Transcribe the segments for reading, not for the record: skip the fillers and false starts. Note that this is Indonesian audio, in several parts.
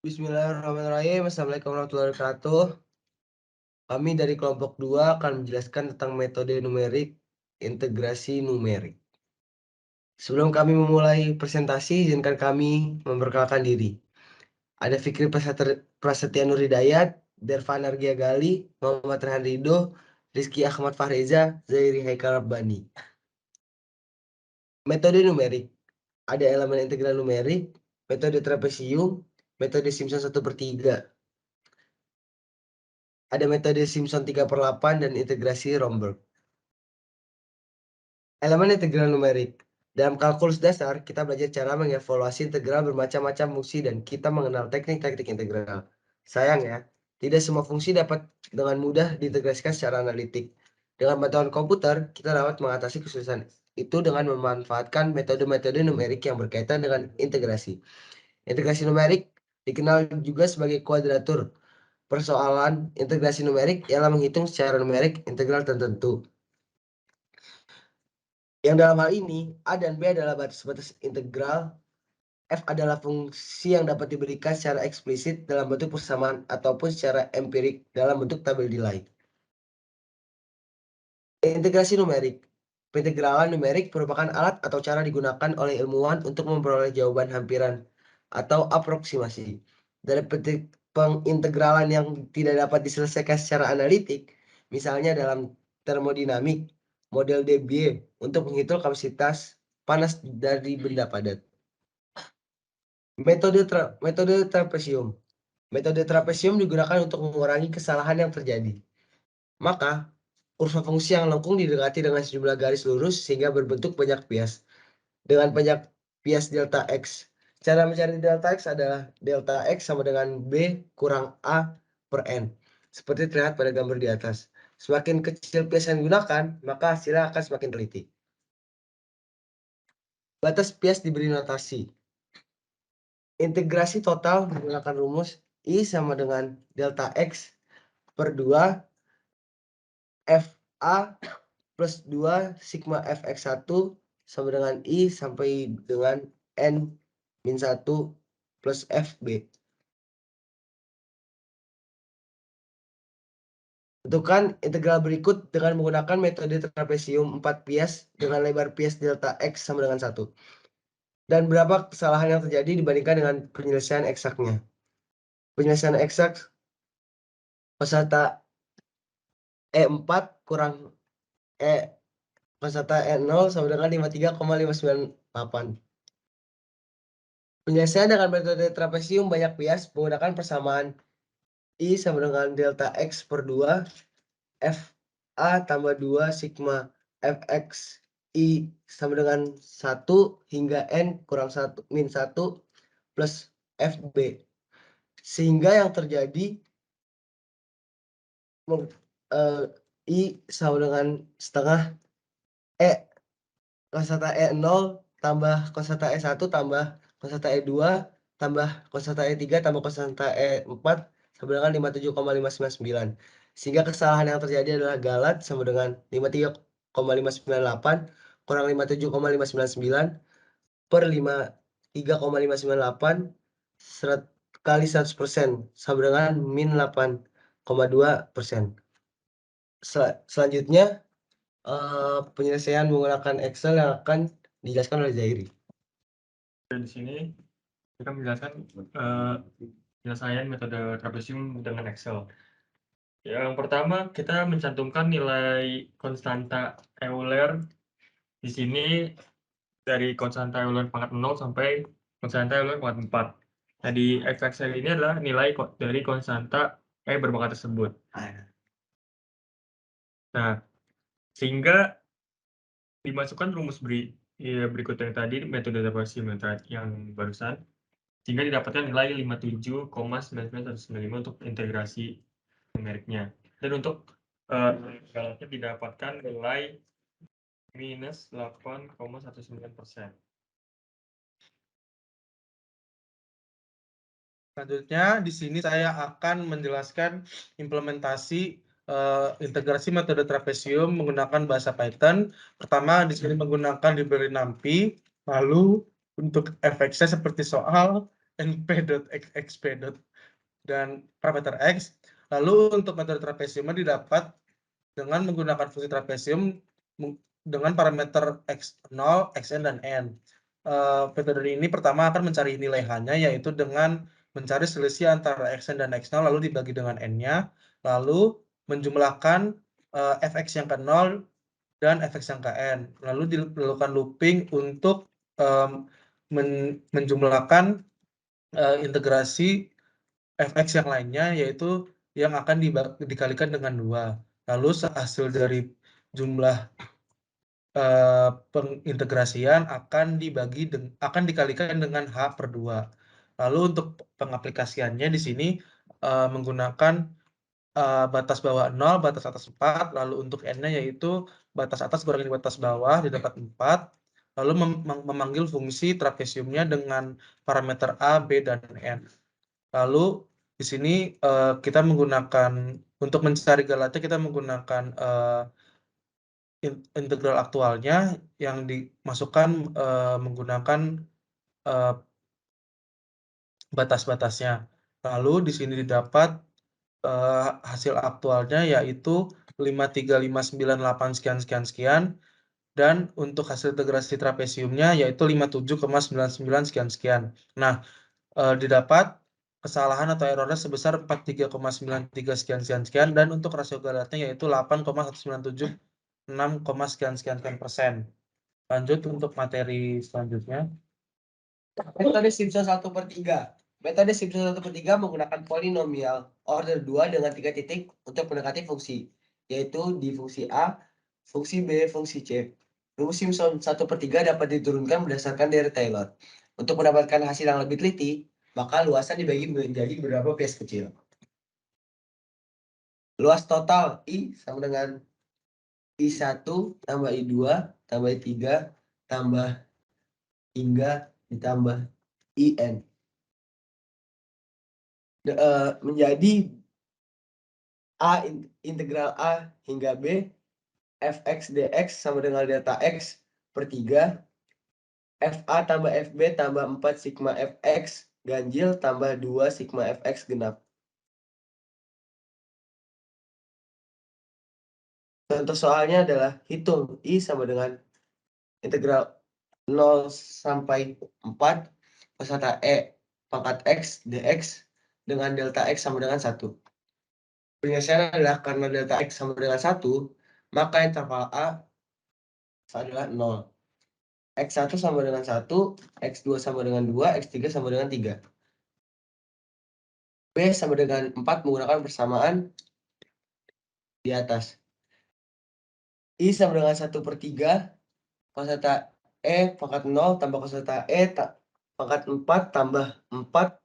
Bismillahirrahmanirrahim. Assalamualaikum warahmatullahi wabarakatuh. Kami dari kelompok 2 akan menjelaskan tentang metode numerik integrasi numerik. Sebelum kami memulai presentasi, izinkan kami memperkenalkan diri. Ada Fikri Prasetya Nur Hidayat, Dervan Argia Gali, Muhammad Rehan Rido, Rizky Ahmad Fahreza, Zairi Haikal Rabbani. Metode numerik. Ada elemen integral numerik, metode trapesium, metode Simpson 1/3. Ada metode Simpson 3/8 dan integrasi Romberg. Elemen integral numerik. Dalam kalkulus dasar, kita belajar cara mengevaluasi integral bermacam-macam fungsi dan kita mengenal teknik-teknik integral. Sayang ya, tidak semua fungsi dapat dengan mudah diintegrasikan secara analitik. Dengan bantuan komputer, kita dapat mengatasi kesulitan itu dengan memanfaatkan metode-metode numerik yang berkaitan dengan integrasi. Integrasi numerik dikenal juga sebagai kuadratur. Persoalan integrasi numerik ialah menghitung secara numerik integral tertentu. Yang dalam hal ini, A dan B adalah batas-batas integral, F adalah fungsi yang dapat diberikan secara eksplisit dalam bentuk persamaan ataupun secara empirik dalam bentuk tabel nilai. Integrasi numerik. Pengintegralan numerik merupakan alat atau cara digunakan oleh ilmuwan untuk memperoleh jawaban hampiran atau aproksimasi. Dari pengintegralan yang tidak dapat diselesaikan secara analitik, misalnya dalam termodinamik, model Debye untuk menghitung kapasitas panas dari benda padat. Metode trapesium. Metode trapesium digunakan untuk mengurangi kesalahan yang terjadi. Maka, kurva fungsi yang lengkung didekati dengan sejumlah garis lurus sehingga berbentuk banyak bias. Dengan banyak bias delta X. Cara mencari delta X adalah delta X sama dengan B kurang A per N. Seperti terlihat pada gambar di atas. Semakin kecil bias yang digunakan, maka hasilnya akan semakin teliti. Batas bias diberi notasi. Integrasi total menggunakan rumus I sama dengan delta X per 2 FA plus 2 sigma Fx1 sama dengan I sampai dengan N-1 plus FB. Tentukan integral berikut dengan menggunakan metode trapesium 4 bias dengan lebar bias delta X sama dengan 1. Dan berapa kesalahan yang terjadi dibandingkan dengan penyelesaian eksaknya. Penyelesaian eksak kosata E4 kurang kosata E0 sama dengan 53,598. Penyelesaian dengan metode trapesium banyak bias menggunakan persamaan I sama dengan delta X per 2 FA tambah 2 sigma Fx I sama dengan 1 hingga N kurang 1 min 1 plus FB. Sehingga yang terjadi I sama dengan setengah kosata E0 tambah kosata E1 tambah kosata E2 tambah kosata E3 tambah kosata E4 sama dengan 57,599. Sehingga kesalahan yang terjadi adalah galat sama dengan 53,598 kurang 57,599 per 53,598 kali 100% sama dengan min 8,2%. Selanjutnya penyelesaian menggunakan Excel yang akan dijelaskan oleh Zairi. Di sini kita menjelaskan penyelesaian metode trapesium dengan Excel. Yang pertama, kita mencantumkan nilai konstanta Euler. Di sini dari konstanta Euler pangkat 0 sampai konstanta Euler pangkat 4. Nah, di Excel ini adalah nilai dari konstanta E berpangkat tersebut. Nah, sehingga dimasukkan rumus berikut yang tadi, metode trapesium yang barusan, sehingga didapatkan nilai 57,99195 untuk integrasi numeriknya. Dan untuk galatnya didapatkan nilai minus 8,19%. Selanjutnya, di sini saya akan menjelaskan implementasi integrasi metode trapesium menggunakan bahasa Python. Pertama, di sini menggunakan library NumPy. Lalu, untuk efeknya seperti soal, np.xxp dan parameter x. Lalu untuk metode trapesiumnya didapat dengan menggunakan fungsi trapesium dengan parameter x0, xn, dan n. Metode ini pertama akan mencari nilai h-nya, yaitu dengan mencari selisih antara xn dan x0 lalu dibagi dengan n-nya, lalu menjumlahkan fx yang ke 0 dan fx yang ke n, lalu dilakukan looping untuk menjumlahkan integrasi fx yang lainnya, yaitu yang akan dikalikan dengan 2. Lalu hasil dari jumlah pengintegrasian akan dikalikan dengan h/2. Lalu untuk pengaplikasiannya di sini menggunakan batas bawah 0, batas atas 4, lalu untuk n-nya yaitu batas atas kurangi batas bawah didapat 4, lalu memanggil fungsi trapesiumnya dengan parameter a, b, dan n. Lalu di sini kita menggunakan, untuk mencari galatnya kita menggunakan integral aktualnya yang dimasukkan menggunakan batas-batasnya. Lalu di sini didapat hasil aktualnya yaitu 53598 sekian, dan untuk hasil integrasi trapesiumnya yaitu 57,99 sekian. Nah, didapat kesalahan atau errornya sebesar 43,93 sekian, dan untuk rasio galatnya yaitu 8,1976 sekian%. Lanjut untuk materi selanjutnya. Metode Simpson 1/3. Metode Simpson 1/3 menggunakan polinomial order 2 dengan 3 titik untuk mendekati fungsi, yaitu di fungsi A, fungsi B, fungsi C. Rumus Simpson 1/3 dapat diturunkan berdasarkan dari Taylor. Untuk mendapatkan hasil yang lebih teliti, maka luasan dibagi menjadi beberapa piece kecil. Luas total I sama dengan I1 tambah I2 tambah I3 tambah hingga ditambah IN. Menjadi A integral A hingga B fx dx sama dengan delta x per 3 fa tambah fb tambah 4 sigma fx ganjil tambah 2 sigma fx genap. Contoh soalnya adalah hitung I sama dengan integral 0 sampai 4 kosata E pangkat X dx dengan delta X sama dengan 1. Penyelesaian adalah karena delta X sama dengan 1, maka interval A adalah 0. X1 sama dengan 1, X2 sama dengan 2, X3 sama dengan 3. B sama dengan 4 menggunakan persamaan di atas. I sama dengan 1/3 kosata E pangkat 0 tambah kosata E pangkat 4 tambah 4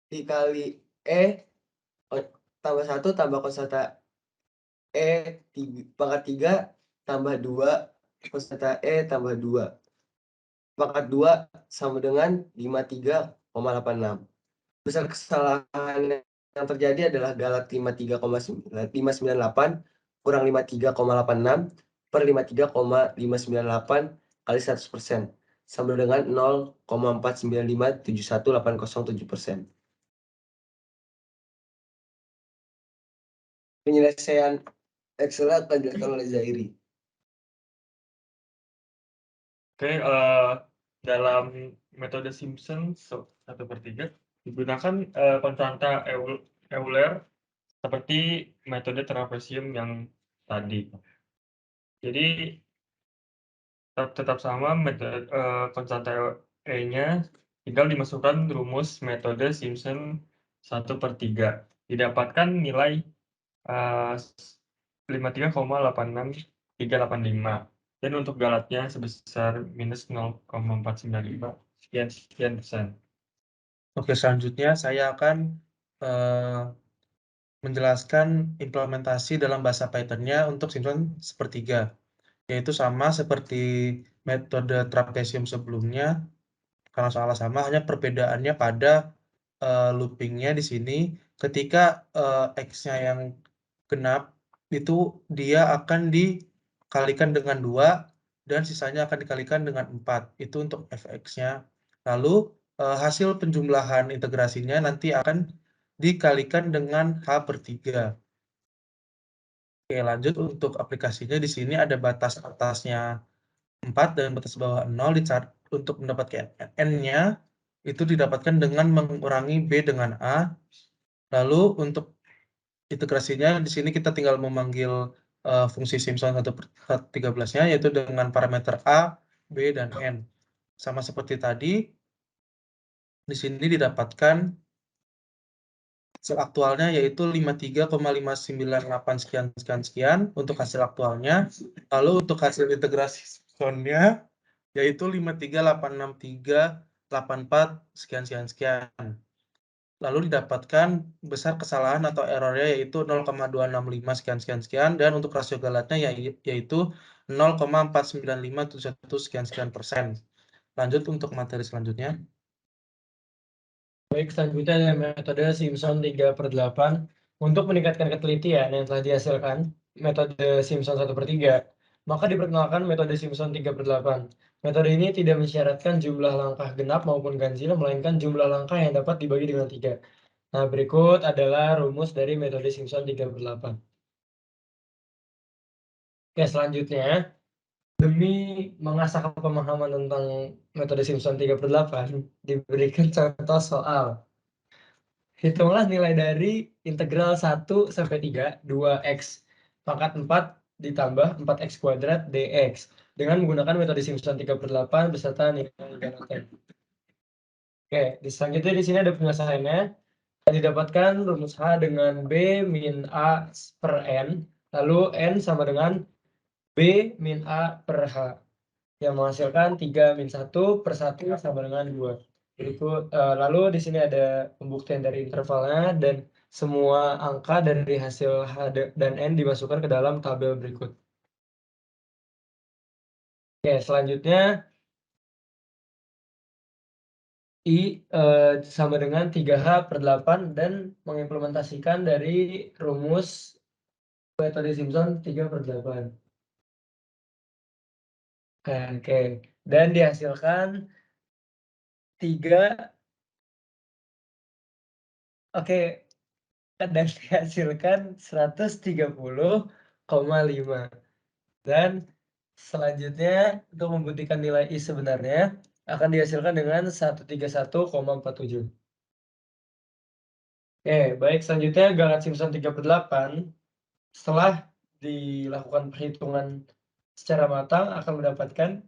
dikali E tambah 1 tambah kosata E pangkat 3 tambah 2 kosata E tambah 2 pangkat 2 sama dengan 53,86. Besar kesalahan yang terjadi adalah galat 598 kurang 53,86 per 53,598 kali 100% sama dengan 0,49571,807%. Penyelesaian Excel akan dilakukan oleh Zairi. Oke, dalam metode Simpson 1/3 digunakan konstanta Euler seperti metode trapesium yang tadi. Jadi tetap sama metode konstanta E-nya, tinggal dimasukkan rumus metode Simpson 1/3. Didapatkan nilai 53,86385. Dan untuk galatnya sebesar minus 0,495 sekian%. Oke, selanjutnya saya akan menjelaskan implementasi dalam bahasa Python-nya untuk Simpson 1/3, yaitu sama seperti metode trapesium sebelumnya, karena soalnya sama, hanya perbedaannya pada loopingnya di sini. Ketika x-nya yang genap itu dia akan dikalikan dengan 2 dan sisanya akan dikalikan dengan 4. Itu untuk fx-nya. Lalu hasil penjumlahan integrasinya nanti akan dikalikan dengan H/3. Oke, lanjut untuk aplikasinya di sini ada batas atasnya 4 dan batas bawah 0 untuk mendapatkan N-nya itu didapatkan dengan mengurangi B dengan A. Lalu untuk integrasinya di sini kita tinggal memanggil fungsi Simpson 1/13-nya yaitu dengan parameter A, B, dan N. Sama seperti tadi, di sini didapatkan hasil aktualnya yaitu 53,598 sekian untuk hasil aktualnya. Lalu untuk hasil integrasi Simpsonnya yaitu 53,86384 sekian. Lalu didapatkan besar kesalahan atau errornya yaitu 0,265 sekian dan untuk rasio galatnya yaitu 0,49571 sekian%. Lanjut untuk materi selanjutnya. Baik, selanjutnya ada metode Simpson 3/8 untuk meningkatkan ketelitian yang telah dihasilkan metode Simpson 1/3. Maka diperkenalkan metode Simpson 3/8. Metode ini tidak mensyaratkan jumlah langkah genap maupun ganjil, melainkan jumlah langkah yang dapat dibagi dengan 3. Nah, berikut adalah rumus dari metode Simpson 3/8. Oke, selanjutnya, demi mengasah pemahaman tentang metode Simpson 3/8, diberikan contoh soal. Hitunglah nilai dari integral 1 sampai 3, 2x pangkat 4 ditambah 4x kuadrat dx dengan menggunakan metode Simpson 3/8 beserta nilai galatnya. Oke, selanjutnya di sini ada penyelesaiannya. Didapatkan rumus H dengan B min A per N, lalu N sama dengan B min A per H, yang menghasilkan 3 min 1 per 1 sama dengan 2. Berikut, lalu di sini ada pembuktian dari intervalnya dan semua angka dari hasil H dan N dimasukkan ke dalam tabel berikut. Oke, selanjutnya I sama dengan 3H/8 dan mengimplementasikan dari rumus metode Simpson 3/8. Oke, dan dihasilkan 3 Oke, dan dihasilkan 130,5. Dan selanjutnya untuk membuktikan nilai I sebenarnya akan dihasilkan dengan 131,47. Oke, baik, selanjutnya galat Simpson 3/8 setelah dilakukan perhitungan secara matang akan mendapatkan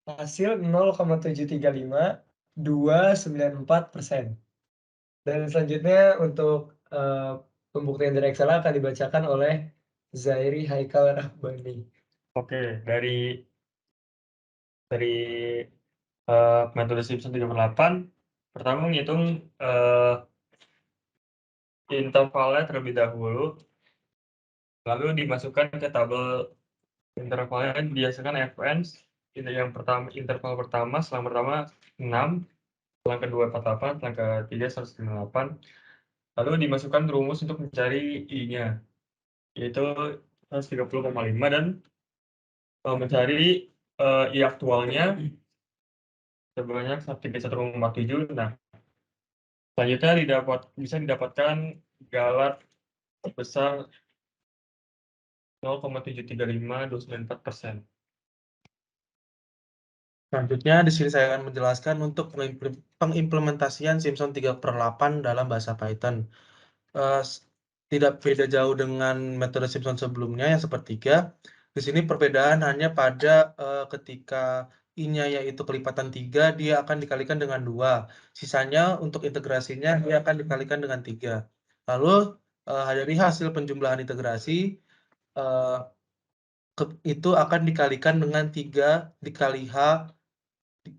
hasil 0,735,294%. Dan selanjutnya untuk pembuktian dari Excel akan dibacakan oleh Zairi Haikal Rahbani. Oke, dari metode Simpson 3/8, pertama menghitung intervalnya terlebih dahulu, lalu dimasukkan ke tabel intervalnya, dihasilkan fn. Interval pertama, selang pertama 6, selang kedua 48, selang ketiga 198. Lalu dimasukkan rumus untuk mencari I-nya, yaitu 130,5 dan mencari I aktualnya sebanyak 131,47. Nah, selanjutnya bisa didapatkan galat sebesar 0,735,294%. Selanjutnya di sini saya akan menjelaskan untuk pengimplementasian Simpson 3/8 dalam bahasa Python. Tidak beda jauh dengan metode Simpson sebelumnya yang sepertiga. Di sini perbedaan hanya pada ketika I-nya yaitu kelipatan 3, dia akan dikalikan dengan 2. Sisanya untuk integrasinya dia akan dikalikan dengan 3. Lalu dari hasil penjumlahan integrasi itu akan dikalikan dengan 3 dikali H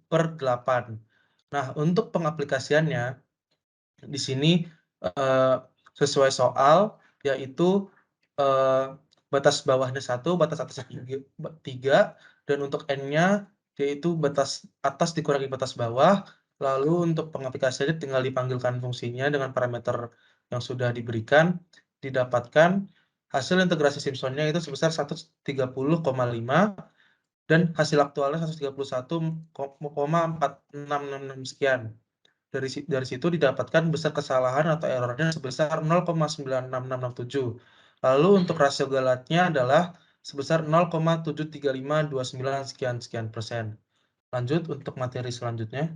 per 8. Nah, untuk pengaplikasiannya di sini sesuai soal yaitu batas bawahnya 1, batas atasnya 3, dan untuk N-nya yaitu batas atas dikurangi batas bawah. Lalu untuk pengaplikasiannya tinggal dipanggilkan fungsinya dengan parameter yang sudah diberikan, didapatkan hasil integrasi Simpsonnya itu sebesar 130,5 dan hasil aktualnya 131,4666 sekian. Dari situ didapatkan besar kesalahan atau errornya sebesar 0,9667. Lalu untuk rasio galatnya adalah sebesar 0,73529 sekian persen. Lanjut untuk materi selanjutnya.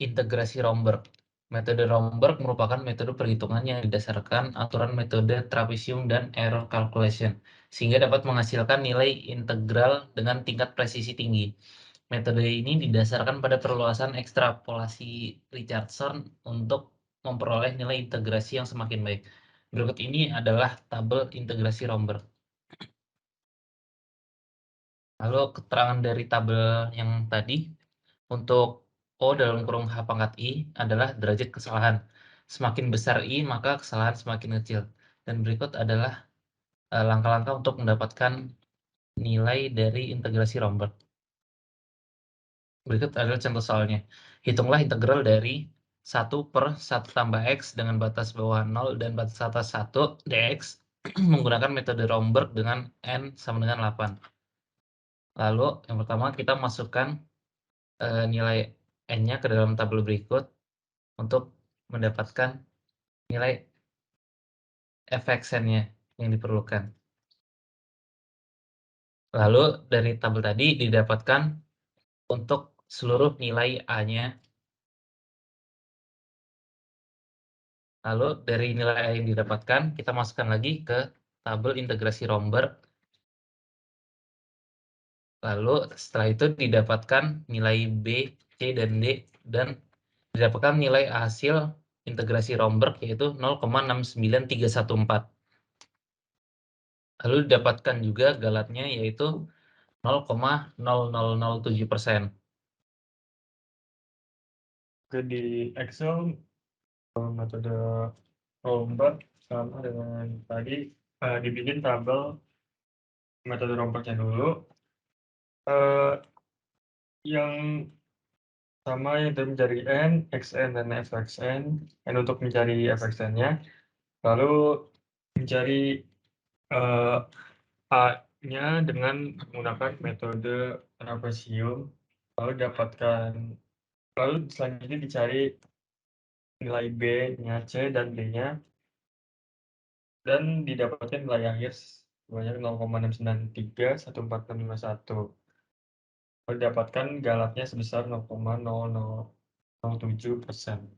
Integrasi Romberg. Metode Romberg merupakan metode perhitungan yang didasarkan aturan metode trapezium dan error calculation, sehingga dapat menghasilkan nilai integral dengan tingkat presisi tinggi. Metode ini didasarkan pada perluasan ekstrapolasi Richardson untuk memperoleh nilai integrasi yang semakin baik. Berikut ini adalah tabel integrasi Romberg. Lalu keterangan dari tabel yang tadi, untuk O dalam kurung H pangkat I adalah derajat kesalahan. Semakin besar I, maka kesalahan semakin kecil. Dan berikut adalah langkah-langkah untuk mendapatkan nilai dari integrasi Romberg. Berikut adalah contoh soalnya. Hitunglah integral dari 1/1 tambah X dengan batas bawah 0 dan batas atas 1 dx menggunakan metode Romberg dengan N sama dengan 8. Lalu yang pertama kita masukkan nilai N-nya ke dalam tabel berikut untuk mendapatkan nilai fxn-nya yang diperlukan. Lalu dari tabel tadi didapatkan untuk seluruh nilai A-nya. Lalu dari nilai A yang didapatkan kita masukkan lagi ke tabel integrasi Romberg. Lalu setelah itu didapatkan nilai B, C, dan D, dan didapatkan nilai hasil integrasi Romberg yaitu 0,69314. Lalu didapatkan juga galatnya yaitu 0,0007%. Oke, di Excel metode Romberg sama dengan tadi dibikin tabel metode Rombergnya dulu. Yang sama itu mencari N, Xn, dan Fxn. N untuk mencari Fxn-nya. Lalu mencari A-nya dengan menggunakan metode trapezium. Lalu selanjutnya dicari nilai B-nya, C, dan D-nya. Dan didapatkan nilai akhir sebanyak 0,6931451. Lalu didapatkan galatnya sebesar 0,0007%.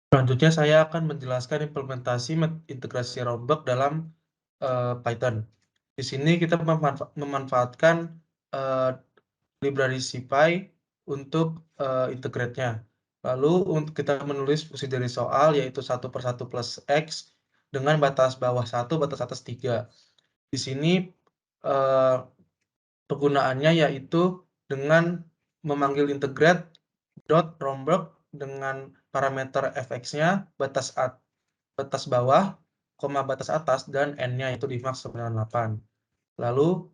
Selanjutnya saya akan menjelaskan implementasi integrasi Romberg dalam Python. Di sini kita memanfaatkan library CPy untuk integrate-nya. Lalu untuk kita menulis fungsi dari soal yaitu 1/1 plus X dengan batas bawah 1, batas atas 3. Di sini penggunaannya yaitu dengan memanggil integrate .romberg dengan parameter fx-nya, batas bawah, batas atas, dan n-nya itu di max 98. Lalu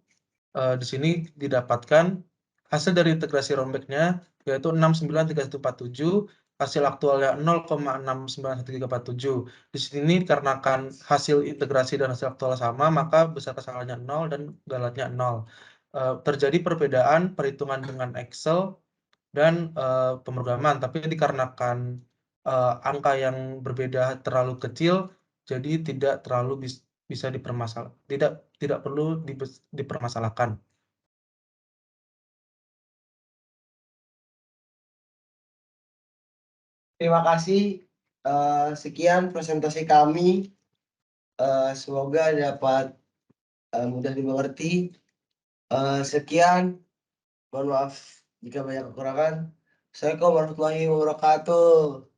di sini didapatkan hasil dari integrasi Romberg-nya yaitu 693147, hasil aktualnya 0,691347. Di sini dikarenakan hasil integrasi dan hasil aktual sama, maka besar kesalahannya 0 dan galatnya 0. Terjadi perbedaan perhitungan dengan Excel dan pemrograman, tapi dikarenakan angka yang berbeda terlalu kecil, jadi tidak terlalu bisa tidak perlu dipermasalahkan. Terima kasih. Sekian presentasi kami. Semoga dapat mudah dimengerti. Sekian. Mohon maaf jika banyak kekurangan. Assalamualaikum warahmatullahi wabarakatuh.